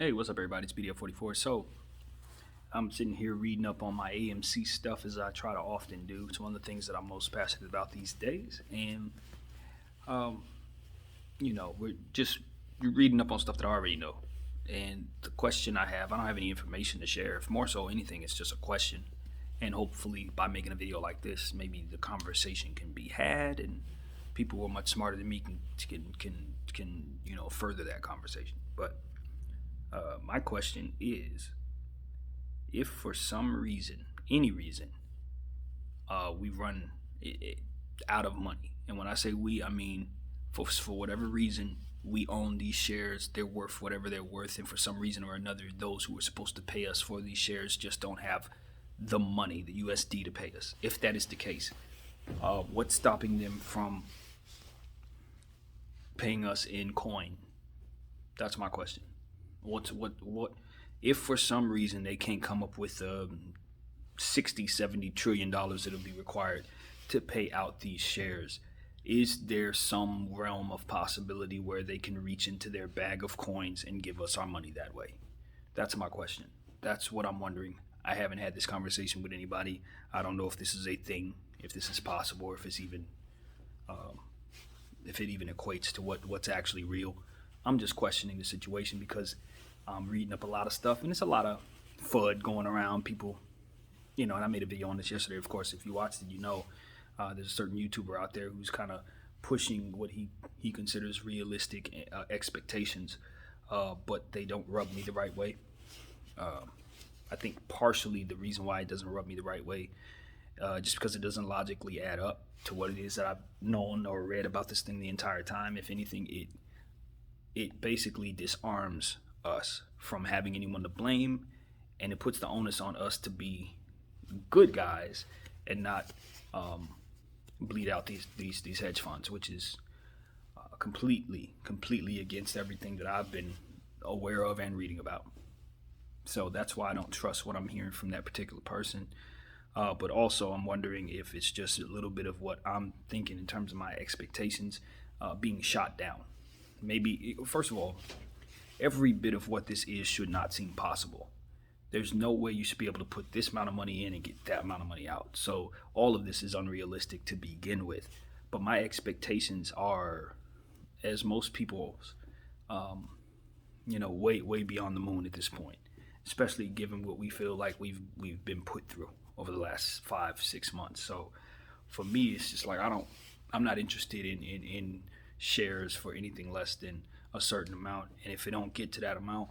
Hey, what's up, everybody? It's BDF44. So, I'm sitting here reading up on my AMC stuff as I try to often do. It's one of the things that I'm most passionate about these days. And, um, we're just reading up on stuff that I already know. And the question I don't have any information to share. If more so anything, it's just a question. And hopefully, by making a video like this, maybe the conversation can be had, and people who are much smarter than me can further that conversation. But my question is, if for some reason, any reason, we run out of money, and when I say we, I mean for whatever reason we own these shares, they're worth whatever they're worth, and for some reason or another, those who are supposed to pay us for these shares just don't have the money, the USD, to pay us. If that is the case, what's stopping them from paying us in coin? That's my question. What if for some reason they can't come up with 60, 70 trillion dollars that'll be required to pay out these shares? Is there some realm of possibility where they can reach into their bag of coins and give us our money that way? That's my question. That's what I'm wondering. I haven't had this conversation with anybody. I don't know if this is a thing, if this is possible, or um, if it even equates to what's actually real. I'm just questioning the situation because I'm reading up a lot of stuff, and it's a lot of FUD going around. People, and I made a video on this yesterday. Of course, if you watched it, there's a certain YouTuber out there who's kind of pushing what he considers realistic expectations, but they don't rub me the right way. I think partially the reason why it doesn't rub me the right way, just because it doesn't logically add up to what it is that I've known or read about this thing the entire time. If anything, it basically disarms us from having anyone to blame, and it puts the onus on us to be good guys and not bleed out these hedge funds, which is completely against everything that I've been aware of and reading about. So that's why I don't trust what I'm hearing from that particular person. But also, I'm wondering if it's just a little bit of what I'm thinking in terms of my expectations being shot down. Maybe, first of all, every bit of what this is should not seem possible. There's no way you should be able to put this amount of money in and get that amount of money out. So all of this is unrealistic to begin with. But my expectations are, as most people's, way beyond the moon at this point. Especially given what we feel like we've been put through over the last 5 6 months. So for me, it's just like I'm not interested in shares for anything less than a certain amount, and if it don't get to that amount,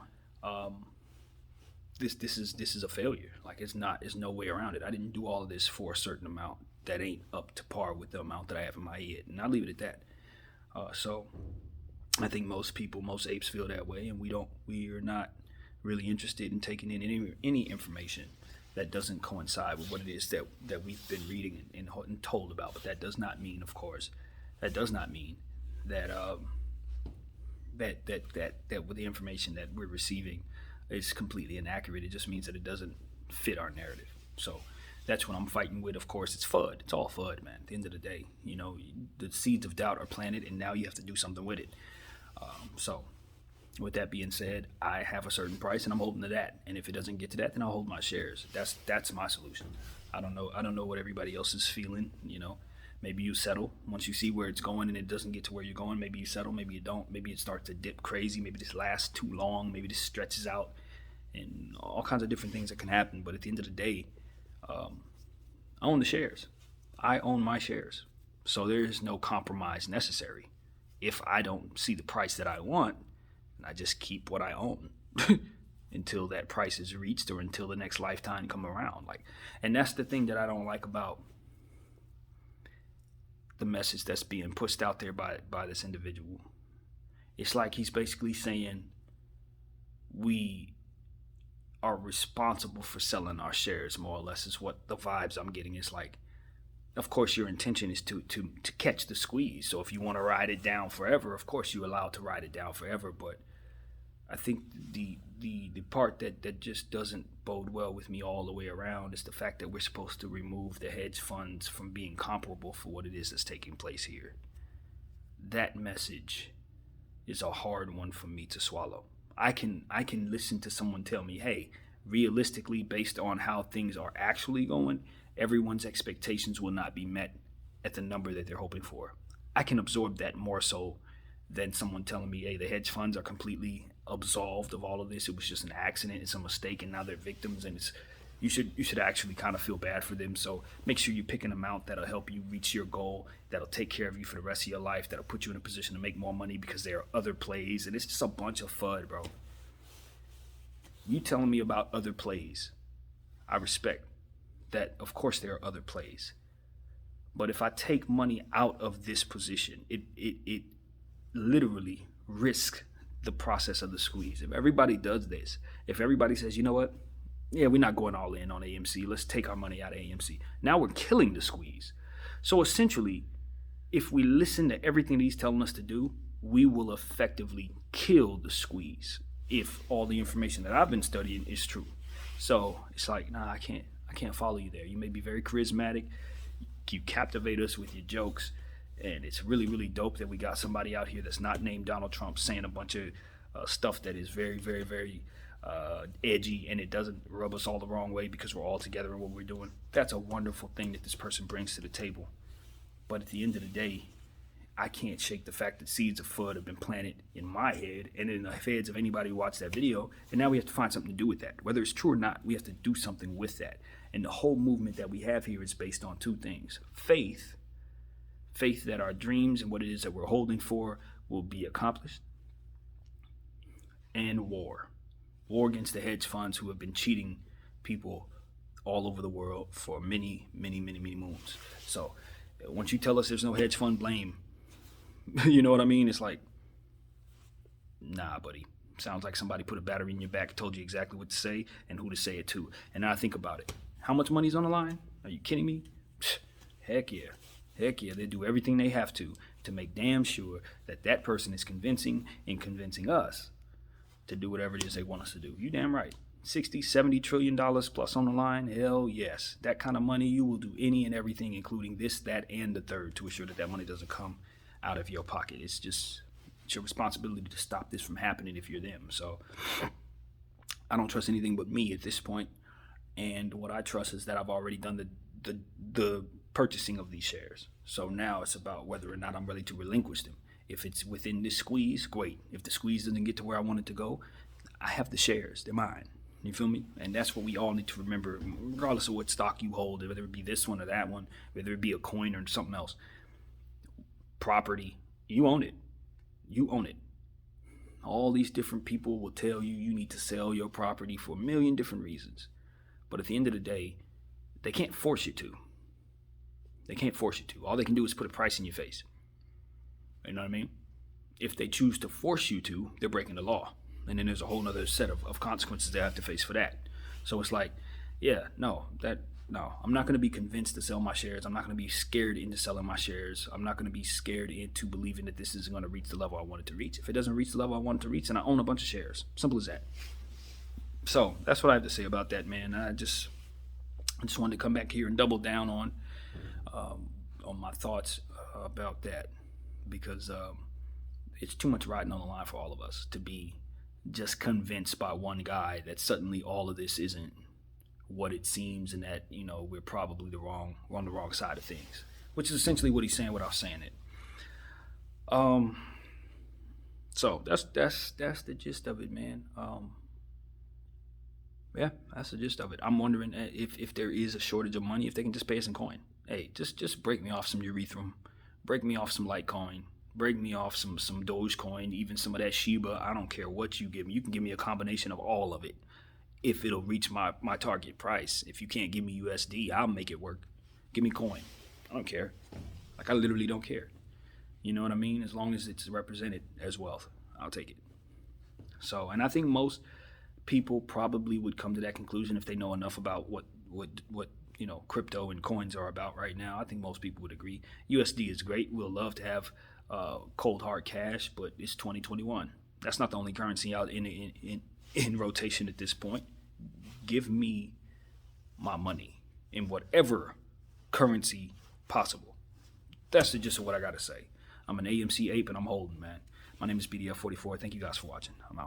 this is a failure. Like, there's no way around it. I didn't do all of this for a certain amount that ain't up to par with the amount that I have in my head, and I'll leave it at that. So I think most apes feel that way, and we are not really interested in taking in any information that doesn't coincide with what it is that we've been reading and told about. But that does not mean, of course, that with the information that we're receiving is completely inaccurate. It just means that it doesn't fit our narrative. So that's what I'm fighting with. Of course, it's FUD. It's all FUD, man. At the end of the day, the seeds of doubt are planted, and now you have to do something with it. So with that being said, I have a certain price and I'm holding to that. And if it doesn't get to that, then I'll hold my shares. That's my solution. I don't know what everybody else is feeling. Maybe you settle once you see where it's going and it doesn't get to where you're going. Maybe you settle, maybe you don't. Maybe it starts to dip crazy. Maybe this lasts too long. Maybe this stretches out, and all kinds of different things that can happen. But at the end of the day, I own the shares. I own my shares. So there is no compromise necessary. If I don't see the price that I want, I just keep what I own until that price is reached or until the next lifetime come around. And that's the thing that I don't like about the message that's being pushed out there by this individual. It's like he's basically saying we are responsible for selling our shares, more or less, is what the vibes I'm getting. Is like, of course, your intention is to catch the squeeze. So if you want to ride it down forever, of course you're allowed to ride it down forever. But I think the part that just doesn't bode well with me all the way around is the fact that we're supposed to remove the hedge funds from being comparable for what it is that's taking place here. That message is a hard one for me to swallow. I can listen to someone tell me, hey, realistically, based on how things are actually going, everyone's expectations will not be met at the number that they're hoping for. I can absorb that more so than someone telling me, hey, the hedge funds are completely absolved of all of this. It was just an accident, it's a mistake, and now they're victims, and it's you should actually kind of feel bad for them. So make sure you pick an amount that'll help you reach your goal, that'll take care of you for the rest of your life, that'll put you in a position to make more money because there are other plays, and it's just a bunch of FUD, bro. You telling me about other plays, I respect that. Of course there are other plays, but if I take money out of this position, it literally risks the process of the squeeze. If everybody does this, if everybody says, you know what, yeah, we're not going all in on AMC, let's take our money out of AMC, now we're killing the squeeze. So essentially, if we listen to everything he's telling us to do, we will effectively kill the squeeze if all the information that I've been studying is true. So it's like, nah, I can't follow you there. You may be very charismatic, you captivate us with your jokes, and it's really, really dope that we got somebody out here that's not named Donald Trump saying a bunch of stuff that is very, very, very edgy, and it doesn't rub us all the wrong way because we're all together in what we're doing. That's a wonderful thing that this person brings to the table. But at the end of the day, I can't shake the fact that seeds of FUD have been planted in my head and in the heads of anybody who watched that video, and now we have to find something to do with that. Whether it's true or not, we have to do something with that. And the whole movement that we have here is based on two things: faith that our dreams and what it is that we're holding for will be accomplished, and war against the hedge funds who have been cheating people all over the world for many, many, many, many moons. So once you tell us there's no hedge fund blame, you know what I mean? It's like, nah, buddy. Sounds like somebody put a battery in your back, told you exactly what to say and who to say it to. And now I think about it. How much money's on the line? Are you kidding me? Heck yeah. Heck yeah. They do everything they have to make damn sure that that person is convincing us to do whatever it is they want us to do. You damn right. 60, 70 trillion dollars plus on the line. Hell yes. That kind of money, you will do any and everything, including this, that, and the third, to assure that that money doesn't come out of your pocket. It's your responsibility to stop this from happening if you're them. So I don't trust anything but me at this point. And what I trust is that I've already done the purchasing of these shares. So now it's about whether or not I'm ready to relinquish them. If it's within this squeeze, great. If the squeeze doesn't get to where I want it to go, I have the shares. They're mine. You feel me? And that's what we all need to remember, regardless of what stock you hold, whether it be this one or that one, whether it be a coin or something else. Property, you own it. You own it. All these different people will tell you you need to sell your property for a million different reasons. But at the end of the day, they can't force you to. They can't force you to. All they can do is put a price in your face. You know what I mean? If they choose to force you to, they're breaking the law. And then there's a whole other set of consequences they have to face for that. So it's like, yeah, no, I'm not going to be convinced to sell my shares. I'm not going to be scared into selling my shares. I'm not going to be scared into believing that this isn't going to reach the level I want it to reach. If it doesn't reach the level I want it to reach, then I own a bunch of shares. Simple as that. So that's what I have to say about that, man. I just wanted to come back here and double down on my thoughts about that, because it's too much riding on the line for all of us to be just convinced by one guy that suddenly all of this isn't what it seems, and that, you know, we're probably on the wrong side of things, which is essentially what he's saying without saying it. So that's the gist of it, man. Yeah, that's the gist of it. I'm wondering if there is a shortage of money, if they can just pay us in coin. Hey, just break me off some Ethereum, break me off some Litecoin, break me off some Dogecoin, even some of that Shiba. I don't care what you give me. You can give me a combination of all of it if it'll reach my target price. If you can't give me USD, I'll make it work. Give me coin. I don't care. Like, I literally don't care. You know what I mean? As long as it's represented as wealth, I'll take it. So, and I think most people probably would come to that conclusion if they know enough about what you know, crypto and coins are about right now. I think most people would agree. USD is great. We'll love to have cold hard cash, but it's 2021. That's not the only currency out in rotation at this point. Give me my money in whatever currency possible. That's the gist of what I got to say. I'm an AMC ape and I'm holding, man. My name is BDF44. Thank you guys for watching. I'm out.